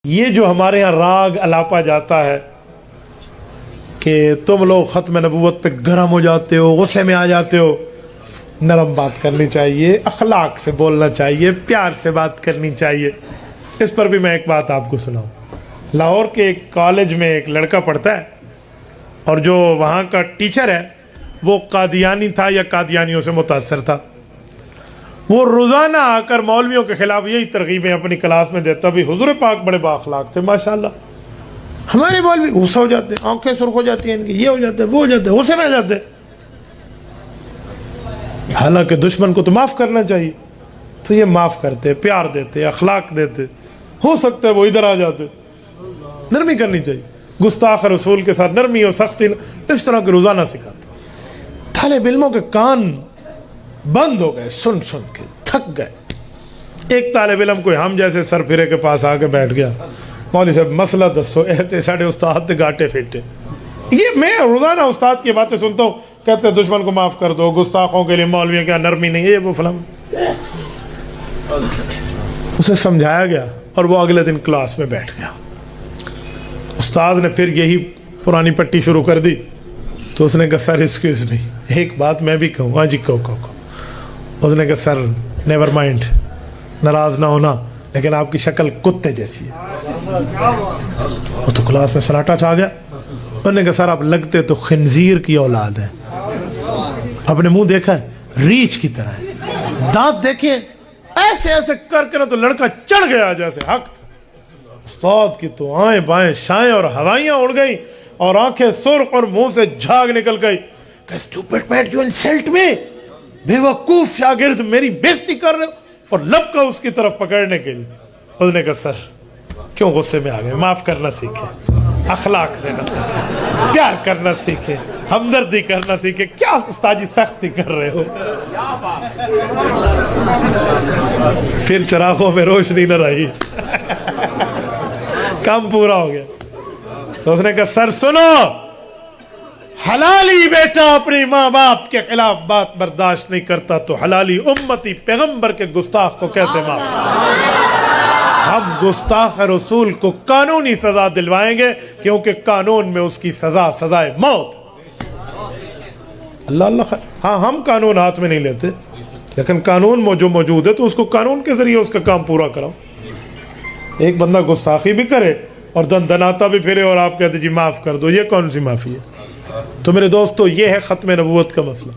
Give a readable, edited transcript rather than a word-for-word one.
یہ جو ہمارے ہاں راگ الاپا جاتا ہے کہ تم لوگ ختم نبوت پہ گرم ہو جاتے ہو، غصے میں آ جاتے ہو، نرم بات کرنی چاہیے، اخلاق سے بولنا چاہیے، پیار سے بات کرنی چاہیے۔ اس پر بھی میں ایک بات آپ کو سناؤں۔ لاہور کے ایک کالج میں ایک لڑکا پڑھتا ہے اور جو وہاں کا ٹیچر ہے وہ قادیانی تھا یا قادیانیوں سے متاثر تھا۔ وہ روزانہ آ کر مولویوں کے خلاف یہی ترغیبیں اپنی کلاس میں دیتا بھی۔ حضور پاک بڑے بااخلاق تھے ماشاءاللہ، ہمارے مولوی غصہ ہو جاتے ہیں، آنکھیں سرخ ہو جاتی ہیں ان کی، یہ ہو جاتے ہیں، وہ ہو جاتے ہیں، غصے میں آ جاتے ہیں۔ حالانکہ دشمن کو تو معاف کرنا چاہیے، تو یہ معاف کرتے، پیار دیتے، اخلاق دیتے، ہو سکتا ہے وہ ادھر آ جاتے۔ نرمی کرنی چاہیے، گستاخ رسول کے ساتھ نرمی اور سختی اس طرح کے روزانہ سکھاتے۔ طالب علموں کے کان بند ہو گئے، سن سن کے تھک گئے۔ ایک طالب علم کوئی ہم جیسے سر پھرے کے پاس آ کے بیٹھ گیا، مولوی صاحب مسئلہ دسو، اہتے ساڑھے استاد گاٹے پھیٹے۔ یہ میں روزانہ استاد کی باتیں سنتا ہوں، کہتے ہیں دشمن کو معاف کر دو، گستاخوں کے لیے مولویوں کیا نرمی نہیں ہے، وہ فلاں۔ اسے سمجھایا گیا اور وہ اگلے دن کلاس میں بیٹھ گیا۔ استاد نے پھر یہی پرانی پٹی شروع کر دی تو اس نے کہا سر ایکسکیوز می، ایک بات میں بھی کہوں۔ ہاں جی کہو۔ اس نے کہا سر نیور مائنڈ، ناراض نہ ہونا، لیکن آپ کی شکل کتے جیسی ہے۔ وہ تو کلاس میں سناٹا چھا گیا۔ انہوں نے کہا سر آپ لگتے تو خنزیر کی اولاد ہیں، اپنے منہ دیکھا ہے ریچھ کی طرح ہے، دانت دیکھیں ایسے ایسے کر کے تو لڑکا چڑھ گیا جیسے حق تھا۔ استاد کی تو آئیں بائیں شائیں اور ہوائیاں اڑ گئیں اور آنکھیں سرخ اور منہ سے جھاگ نکل گئی کہ اسٹوپڈ مین یو انسلٹ می، بے وقوف شاگرد میری بےزتی کر رہے ہو، اور لب کا اس کی طرف پکڑنے کے لیے۔ اس نے کہا سر کیوں غصے میں آ گئے، معاف کرنا سیکھیں، اخلاق دینا سیکھیں، پیار کرنا سیکھیں، ہمدردی کرنا سیکھیں، کیا استاد جی سختی کر رہے ہو۔ پھر چراغوں میں روشنی نہ رہی، کام پورا ہو گیا۔ تو اس نے کہا سر سنو، حلالی بیٹا اپنی ماں باپ کے خلاف بات برداشت نہیں کرتا تو حلالی امتی پیغمبر کے گستاخ کو کیسے معاف کریں؟ ہم گستاخ رسول کو قانونی سزا دلوائیں گے کیونکہ قانون میں اس کی سزا سزائے موت۔ اللہ اللہ خیر۔ ہاں ہم قانون ہاتھ میں نہیں لیتے، لیکن قانون جو موجود ہے تو اس کو قانون کے ذریعے اس کا کام پورا کراؤ۔ ایک بندہ گستاخی بھی کرے اور دندناتا بھی پھرے اور آپ کہتے جی معاف کر دو، یہ کون سی معافی ہے؟ تو میرے دوستو یہ ہے ختم نبوت کا مسئلہ۔